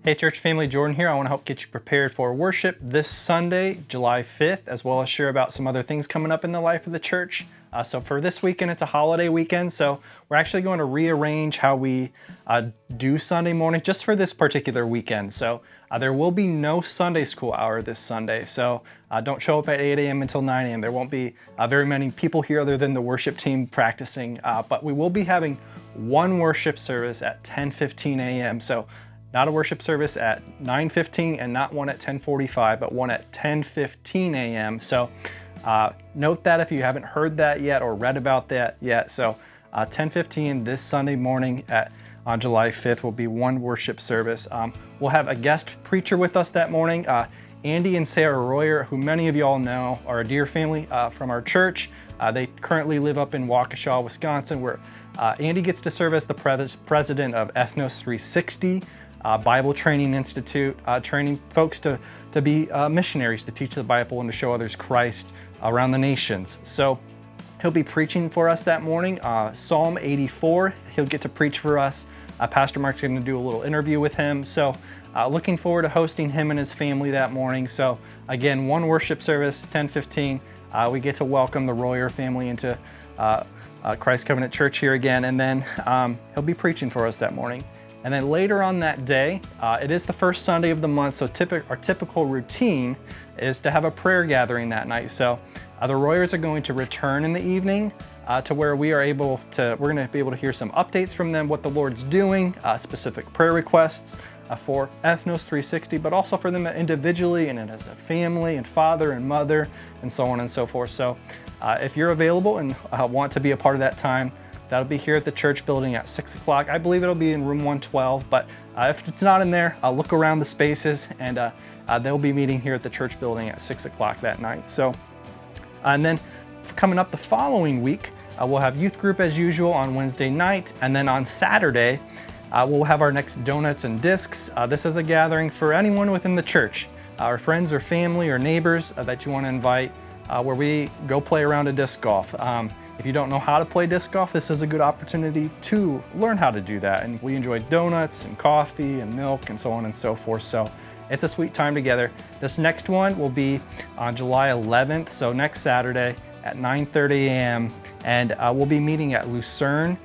Hey church family, Jordan here. I want to help get you prepared for worship this Sunday, July 5th, as well as share about some other things coming up in the life of the church. So for this weekend, it's a holiday weekend, so we're actually going to rearrange how we do Sunday morning just for this particular weekend. So there will be no Sunday school hour this Sunday, so don't show up at 8 a.m. until 9 a.m. There won't be very many people here other than the worship team practicing, but we will be having one worship service at 10:15 a.m. So not a worship service at 9:15 and not one at 10:45, but one at 10:15 a.m. So note that if you haven't heard that yet or read about that yet. So 10:15 this Sunday morning on July 5th will be one worship service. We'll have a guest preacher with us that morning. Andy and Sarah Royer, who many of y'all know, are a dear family from our church. They currently live up in Waukesha, Wisconsin, where Andy gets to serve as the president of Ethnos 360. Bible Training Institute, training folks to be missionaries, to teach the Bible and to show others Christ around the nations. So he'll be preaching for us that morning, Psalm 84. He'll get to preach for us. Pastor Mark's going to do a little interview with him. So looking forward to hosting him and his family that morning. So again, one worship service, 10:15. We get to welcome the Royer family into Christ Covenant Church here again, and then he'll be preaching for us that morning. And then later on that day, it is the first Sunday of the month, so our typical routine is to have a prayer gathering that night. So the Royers are going to return in the evening to where we're going to be able to hear some updates from them, what the Lord's doing, specific prayer requests for Ethnos 360, but also for them individually and as a family and father and mother and so on and so forth. So if you're available and want to be a part of that time, that'll be here at the church building at 6 o'clock. I believe it'll be in room 112, but if it's not in there, I'll look around the spaces, and they'll be meeting here at the church building at 6 o'clock that night. So, and then coming up the following week, we'll have youth group as usual on Wednesday night, and then on Saturday, we'll have our next Donuts and Discs. This is a gathering for anyone within the church, our friends or family or neighbors that you want to invite, where we go play around a disc golf. If you don't know how to play disc golf, this is a good opportunity to learn how to do that. And we enjoy donuts and coffee and milk and so on and so forth. So it's a sweet time together. This next one will be on July 11th, so next Saturday at 9:30 a.m. And we'll be meeting at Lucerne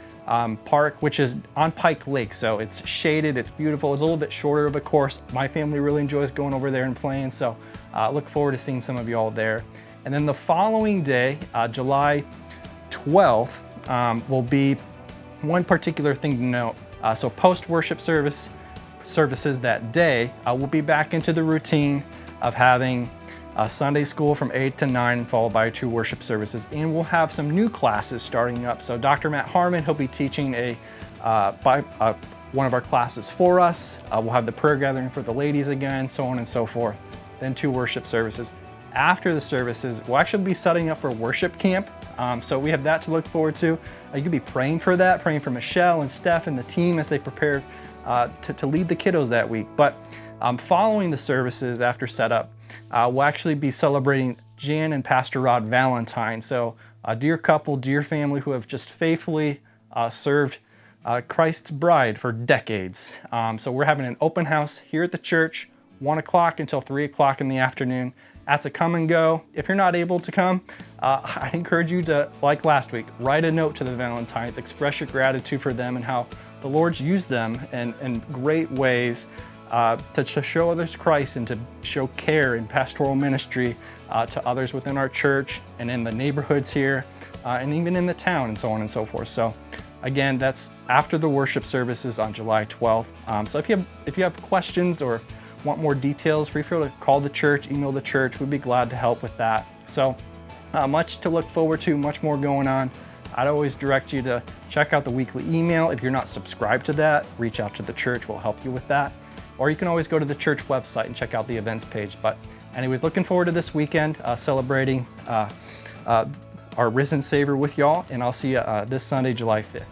Park, which is on Pike Lake. So it's shaded, it's beautiful. It's a little bit shorter of a course. My family really enjoys going over there and playing. So look forward to seeing some of you all there. And then the following day, July 12th, will be one particular thing to note. So post-worship services that day, we'll be back into the routine of having Sunday school from 8 to 9, followed by 2 worship services. And we'll have some new classes starting up. So Dr. Matt Harmon, he'll be teaching one of our classes for us. We'll have the prayer gathering for the ladies again, so on and so forth. Then 2 worship services. After the services, we'll actually be setting up for worship camp. So we have that to look forward to. You could be praying for that, praying for Michelle and Steph and the team as they prepare to lead the kiddos that week. But following the services after setup, we'll actually be celebrating Jan and Pastor Rod Valentine. So a dear couple, dear family who have just faithfully served Christ's bride for decades. So we're having an open house here at the church, 1 o'clock until 3 o'clock in the afternoon. That's a come and go. If you're not able to come, I encourage you to, like last week, write a note to the Valentines, express your gratitude for them and how the Lord's used them in great ways to show others Christ and to show care in pastoral ministry to others within our church and in the neighborhoods here and even in the town and so on and so forth. So again, that's after the worship services on July 12th. So if you have questions or want more details, feel free to call the church, email the church. We'd be glad to help with that. So much to look forward to, much more going on. I'd always direct you to check out the weekly email. If you're not subscribed to that, reach out to the church. We'll help you with that. Or you can always go to the church website and check out the events page. But anyways, looking forward to this weekend, celebrating our risen Savior with y'all. And I'll see you this Sunday, July 5th.